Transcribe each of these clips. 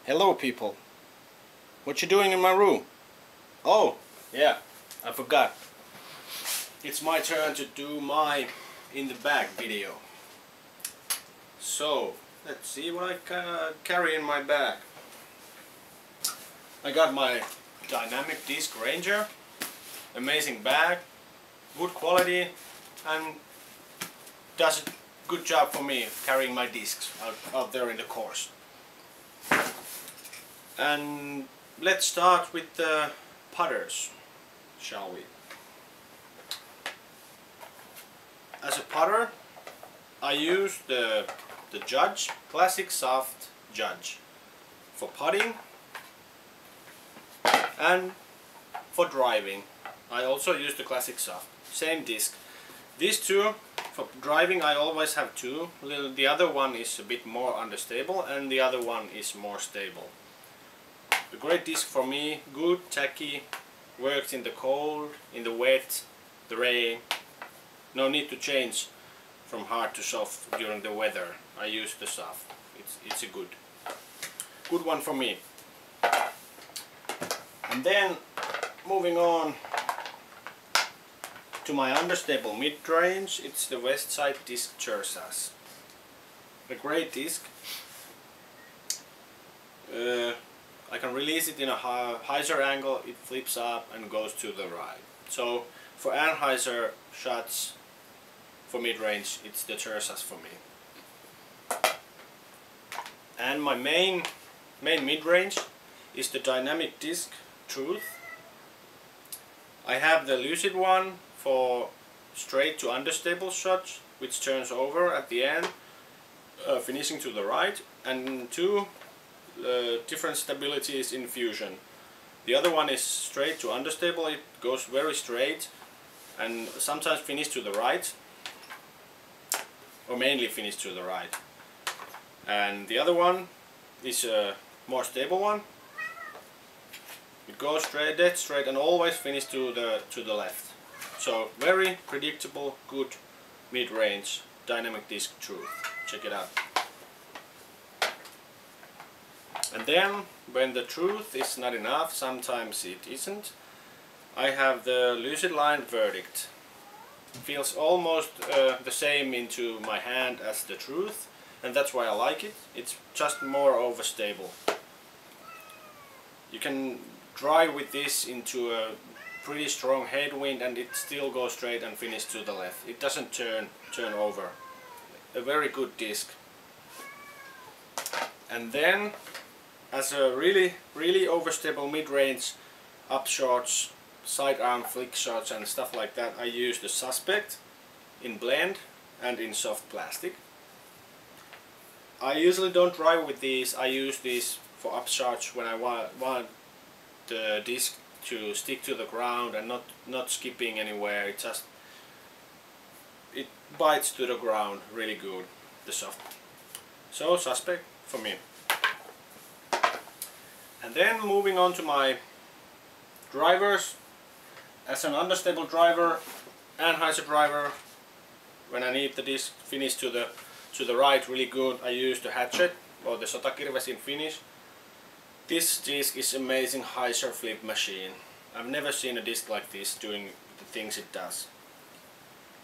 Hello people. What you doing in my room? Oh, yeah, I forgot. It's my turn to do my in the bag video. So, let's see what I can carry in my bag. I got my dynamic disc Ranger. Amazing bag, good quality, and does a good job for me carrying my discs out there in the course. And let's start with the putters, shall we? As a putter, I use the Judge Classic Soft Judge for putting and for driving. I also use the Classic Soft, same disc. These two, for driving I always have two. The other one is a bit more unstable and the other one is more stable. A great disc for me, good, tacky, works in the cold, in the wet, the rain. No need to change from hard to soft during the weather. I use the soft. It's a good one for me. And then moving on to my understable mid-range, it's the Westside Disc Jersas. A great disc. I can release it in a hyzer angle, it flips up and goes to the right. So for anhyzer shots, for mid-range, it's the Jersas for me. And my main mid-range is the dynamic disc Truth. I have the lucid one for straight to understable shots, which turns over at the end, finishing to the right, and two different stabilities in fusion. The other one is straight to understable, it goes very straight and sometimes finish to the right, or mainly finish to the right. And the other one is a more stable one. It goes straight, dead straight, and always finish to the left. So very predictable, good mid-range dynamic disc Truth. Check it out. And then, when the Truth is not enough, sometimes it isn't, I have the Lucid Line Verdict. Feels almost the same into my hand as the Truth, and that's why I like it. It's just more overstable. You can drive with this into a pretty strong headwind and it still goes straight and finish to the left. It doesn't turn over. A very good disc. And then, as a really overstable mid-range up shots, side arm flick shots and stuff like that, I use the Suspect in blend and in soft plastic. I usually don't drive with these. I use these for up shots when I want the disc to stick to the ground and not skipping anywhere. It bites to the ground really good, the soft. So Suspect for me. And then moving on to my drivers. As an understable driver, anhyzer driver, when I need the disc finish to the right really good, I use the Hatchet or the Sotakirves in Finnish. This disc is amazing hyzer flip machine. I've never seen a disc like this doing the things it does.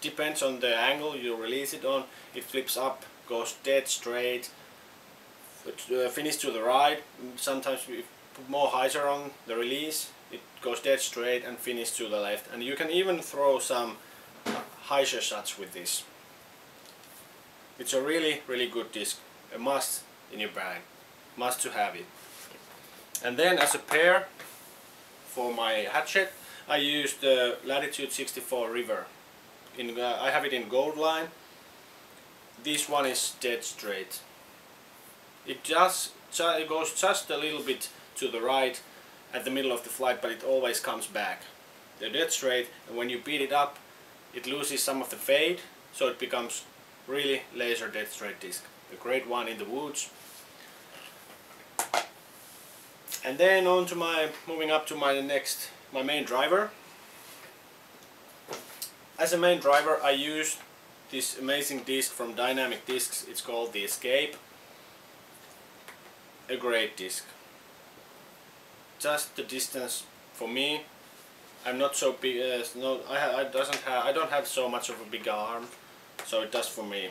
Depends on the angle you release it on. It flips up, goes dead straight, finish to the right. Sometimes we put more hyzer on the release, it goes dead straight and finish to the left. And you can even throw some hyzer shots with this. It's a really good disc. A must in your bag. Must to have it. And then as a pair for my Hatchet, I use the Latitude 64 River. I have it in gold line. This one is dead straight. It goes just a little bit to the right at the middle of the flight, but it always comes back. They're dead straight, and when you beat it up, it loses some of the fade, so it becomes really laser dead straight disc. A great one in the woods. And then on to moving up to my main driver. As a main driver, I use this amazing disc from Dynamic Discs. It's called the Escape. a great disc. Just the distance for me. I'm not so big. No, I don't have so much of a big arm, so it does for me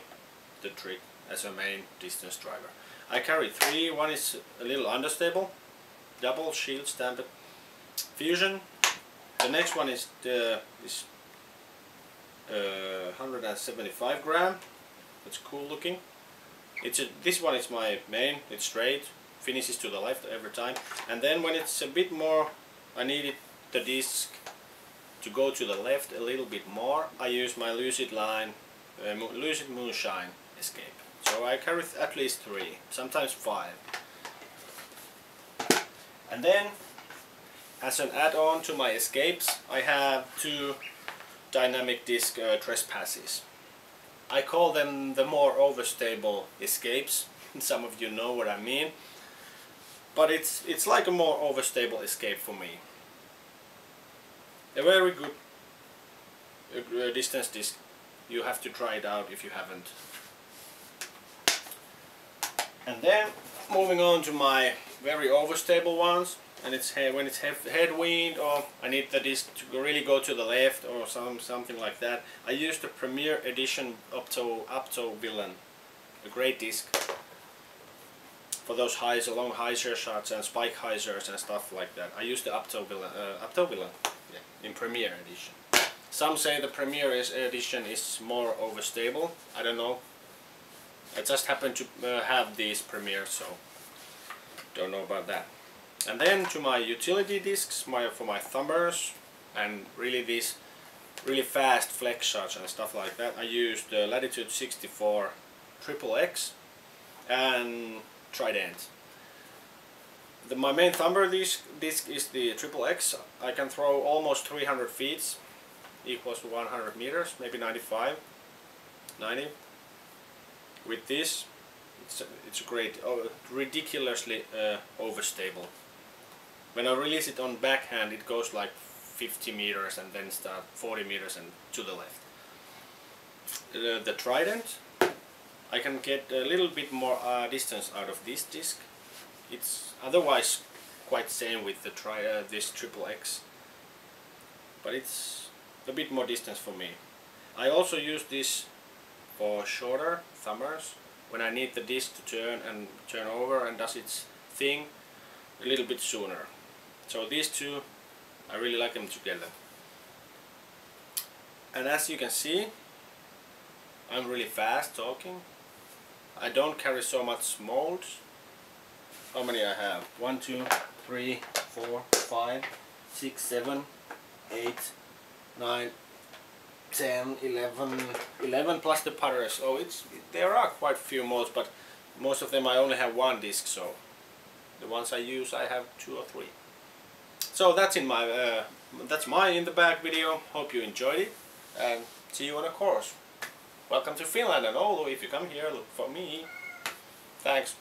the trick as a main distance driver. I carry 3. One is a little understable, double shield stamped fusion. The next one is 175 gram. It's cool looking. This one is my main. It's straight, finishes to the left every time. And then when it's a bit more, I needed the disc to go to the left a little bit more. I use my Lucid line, Lucid Moonshine escape. So I carry at least 3, sometimes 5. And then, as an add-on to my escapes, I have 2 dynamic disc trespasses. I call them the more overstable escapes. Some of you know what I mean. But it's like a more overstable escape for me. A very good distance disc. You have to try it out if you haven't. And then moving on to my very overstable ones. And when it's headwind, or I need the disc to really go to the left, or something like that, I use the Premier Edition Upto Villain, a great disc for those long hyzer shots and spike hyzers and stuff like that. I use the Upto Villain, yeah, in Premier Edition. Some say the Premier Edition is more overstable. I don't know. I just happen to have these Premier, so don't know about that. And then to my utility discs, for my thumbers, and really these really fast flex shots and stuff like that, I use the Latitude 64 XXX and Trident. My main thumber disc is the XXX. I can throw almost 300 feet, equals to 100 meters, maybe 90. With this, it's a great, ridiculously overstable. When I release it on backhand, it goes like 50 meters and then start 40 meters and to the left. The Trident, I can get a little bit more distance out of this disc. It's otherwise quite same with the this XXX, but it's a bit more distance for me. I also use this for shorter thumbers when I need the disc to turn over and does its thing a little bit sooner. So these 2, I really like them together. And as you can see, I'm really fast talking. I don't carry so much molds. How many I have? 1, 2, 3, 4, 5, 6, 7, 8, 9, 10, 11 plus the putters. Oh, there are quite a few molds, but most of them I only have 1 disc, so the ones I use I have 2 or 3. So that's my in the bag video. Hope you enjoyed it, and see you on a course. Welcome to Finland, and although if you come here, look for me. Thanks.